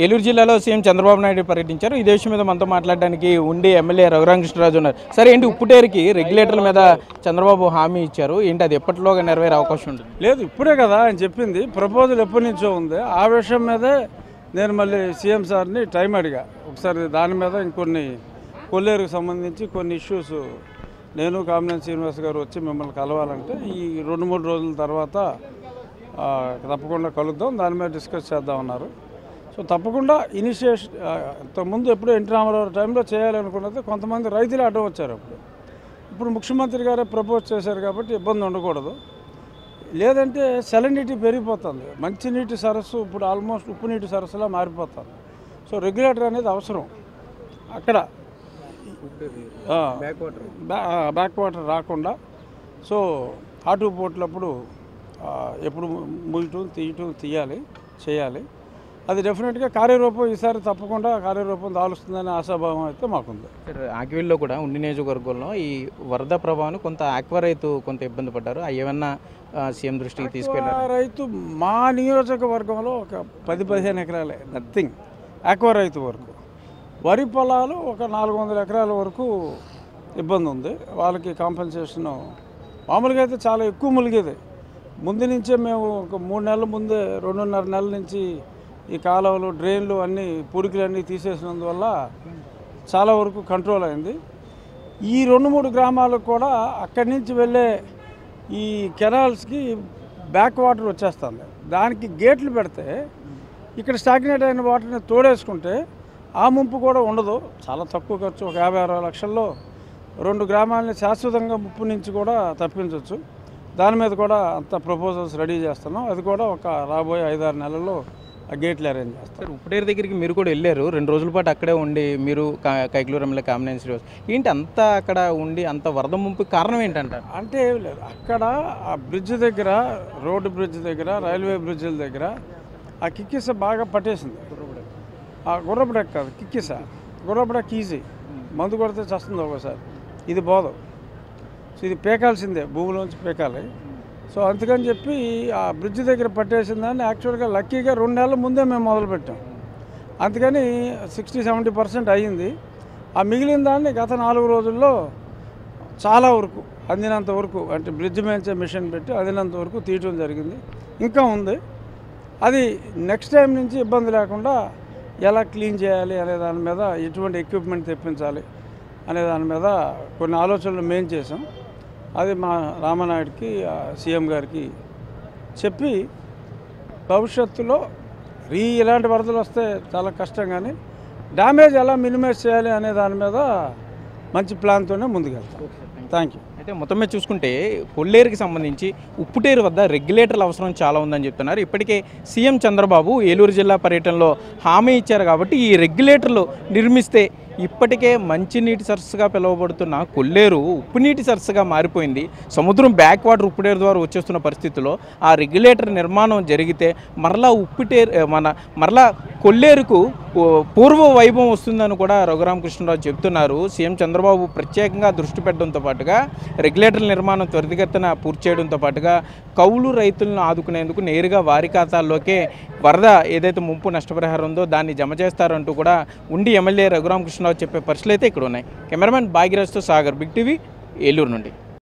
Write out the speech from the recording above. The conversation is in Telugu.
ఏలూరు జిల్లాలో సీఎం చంద్రబాబు నాయుడు పర్యటించారు. ఇదే విషయం మీద మనతో మాట్లాడడానికి ఉండి ఎమ్మెల్యే రఘురామకృష్ణరాజు ఉన్నారు. సరే ఏంటి ఉప్పుటేరుకి రెగ్యులేటర్ల మీద చంద్రబాబు హామీ ఇచ్చారు, ఏంటి అది ఎప్పటిలోగా నెరవేరే అవకాశం ఉంటుంది? లేదు, ఇప్పుడే కదా ఆయన చెప్పింది. ప్రపోజల్ ఎప్పటి నుంచో ఉంది. ఆ విషయం మీదే నేను మళ్ళీ సీఎం సార్ని టైం అడిగా. ఒకసారి దాని మీద ఇంకొన్ని కొల్లేరుకు సంబంధించి కొన్ని ఇష్యూస్ నేను కామినేని శ్రీనివాస్ గారు వచ్చి మిమ్మల్ని కలవాలంటే ఈ 2-3 రోజుల తర్వాత తప్పకుండా కలుద్దాం, దాని మీద డిస్కస్ చేద్దామన్నారు. సో తప్పకుండా ఇనిషియేషన్ ఇంతకుముందు ఎప్పుడో ఎన్టీ రామారావు టైంలో చేయాలనుకున్నది కొంతమంది రైతులు అడ్డం వచ్చారు. ఇప్పుడు ముఖ్యమంత్రి గారే ప్రపోజ్ చేశారు కాబట్టి ఇబ్బంది ఉండకూడదు. లేదంటే సెలనిటీ పెరిగిపోతుంది. మంచినీటి సరస్సు ఇప్పుడు ఆల్మోస్ట్ ఉప్పు నీటి సరస్సులా మారిపోతుంది. సో రెగ్యులేటర్ అనేది అవసరం. అక్కడ బ్యాక్ వాటర్ రాకుండా సో ఆటు పోట్లప్పుడు ఎప్పుడు ముయటం తీయాలి చేయాలి. అది డెఫినెట్గా కార్యరూపం ఈసారి తప్పకుండా కార్యరూపం దాలుస్తుందనే ఆశాభావం అయితే మాకుంది. ఆకివీల్లో కూడా ఉండి నియోజకవర్గంలో ఈ వరద ప్రభావాన్ని కొంత ఆక్వా రైతు కొంత ఇబ్బంది పడ్డారు. అవి ఏమన్నా సీఎం దృష్టికి తీసుకెళ్ళారు? రైతు మా నియోజకవర్గంలో ఒక 10-15 ఎకరాలే, నథింగ్. ఆక్వా రైతు వరకు వరి పొలాలు ఒక 400 ఎకరాల వరకు ఇబ్బంది ఉంది. వాళ్ళకి కాంపెన్సేషన్ మామూలుగా అయితే చాలా ఎక్కువ ములిగేది. ముందు నుంచే మేము ఒక 3 నెలల ముందే 2.5 నెలల నుంచి ఈ కాలువలు డ్రైన్లు అన్నీ పూడికలన్నీ తీసేసినందువల్ల చాలా వరకు కంట్రోల్ అయింది. ఈ 2-3 గ్రామాలకు కూడా అక్కడి నుంచి వెళ్ళే ఈ కెనాల్స్కి బ్యాక్ వాటర్ వచ్చేస్తుంది. దానికి గేట్లు పెడితే ఇక్కడ స్టాగ్నేట్ అయిన వాటర్ని తోడేసుకుంటే ఆ ముంపు కూడా ఉండదు. చాలా తక్కువ ఖర్చు, ఒక 50-60 లక్షల్లో 2 గ్రామాలని శాశ్వతంగా ముప్పు నుంచి కూడా తప్పించవచ్చు. దాని మీద కూడా అంత ప్రపోజల్స్ రెడీ చేస్తున్నాం. అది కూడా ఒక రాబోయే 5-6 నెలల్లో ఆ గేట్లు అరేంజ్ చేస్తారు. ఉప్పుటేరు దగ్గరికి మీరు కూడా వెళ్ళారు, 2 రోజుల పాటు అక్కడే ఉండి మీరు కైకలూరు ఎమ్మెల్యే కామినేని శ్రీనివాస్ ఏంటి అంతా అక్కడ ఉండి అంత వరద ముంపు కారణం ఏంటంటారు? అంటే ఏం లేదు, అక్కడ ఆ బ్రిడ్జ్ దగ్గర, రోడ్డు బ్రిడ్జ్ దగ్గర, రైల్వే బ్రిడ్జిల దగ్గర ఆ కిక్కిస బాగా పట్టేసింది. ఆ గుర్రపడెక్క కాదు, కిక్కిస. గుర్రపడెక్క ఈజీ, మందు కొడితే చస్తుంది ఒకసారి. ఇది బోధ. సో ఇది పేకాల్సిందే, భూమిలోంచి పేకాలి. సో అందుకని చెప్పి ఆ బ్రిడ్జ్ దగ్గర పట్టేసిందని యాక్చువల్గా లక్కీగా 2 నెలల ముందే మేము మొదలుపెట్టాం. అందుకని 60-70% అయ్యింది. ఆ మిగిలిన దాన్ని గత 4 రోజుల్లో చాలా వరకు అందినంత వరకు, అంటే బ్రిడ్జ్ మేంచే మిషన్ పెట్టి అందినంత వరకు తీయటం జరిగింది. ఇంకా ఉంది. అది నెక్స్ట్ టైం నుంచి ఇబ్బంది లేకుండా ఎలా క్లీన్ చేయాలి అనే దాని మీద, ఎటువంటి ఎక్విప్మెంట్ తెప్పించాలి అనే దాని మీద కొన్ని ఆలోచనలు మేము చేసాం. అది మా రామనాయుడికి సీఎం గారికి చెప్పి భవిష్యత్తులో ఇలాంటి వరదలు వస్తే చాలా కష్టం, కానీ డ్యామేజ్ ఎలా మినిమైజ్ చేయాలి అనే దాని మీద మంచి ప్లాన్తోనే ముందుకెళ్తాం. Thank you. అయితే మొత్తం మీద చూసుకుంటే కొల్లేరుకి సంబంధించి ఉప్పుటేరు వద్ద రెగ్యులేటర్ల అవసరం చాలా ఉందని చెప్తున్నారు. ఇప్పటికే సీఎం చంద్రబాబు ఏలూరు జిల్లా పర్యటనలో హామీ ఇచ్చారు కాబట్టి ఈ రెగ్యులేటర్లు నిర్మిస్తే ఇప్పటికే మంచినీటి సరస్సుగా పిలువబడుతున్న కొల్లేరు ఉప్పునీటి సరస్సుగా మారిపోయింది. సముద్రం బ్యాక్ వాటర్ ఉప్పుటేరు ద్వారా వచ్చేస్తున్న పరిస్థితుల్లో ఆ రెగ్యులేటర్ నిర్మాణం జరిగితే మరలా కొల్లేరుకు పూర్వ వైభవం వస్తుందని కూడా రఘురామకృష్ణరాజు చెప్తున్నారు. సీఎం చంద్రబాబు ప్రత్యేకంగా దృష్టి పెట్టడంతో పాటుగా రెగ్యులేటర్ నిర్మాణం త్వరితగతిన పూర్తి చేయడంతో పాటుగా కౌలు రైతులను ఆదుకునేందుకు నేరుగా వారి ఖాతాల్లోకే వరద ఏదైతే ముంపు నష్టపరిహారం ఉందో దాన్ని జమ చేస్తారంటూ కూడా ఉండి ఎమ్మెల్యే రఘురామకృష్ణరాజు చెప్పే పరిస్థితులు అయితే ఇక్కడ ఉన్నాయి. కెమెరామెన్ భాగ్యరాజ్తో సాగర్, బిగ్ టీవీ, ఏలూరు నుండి.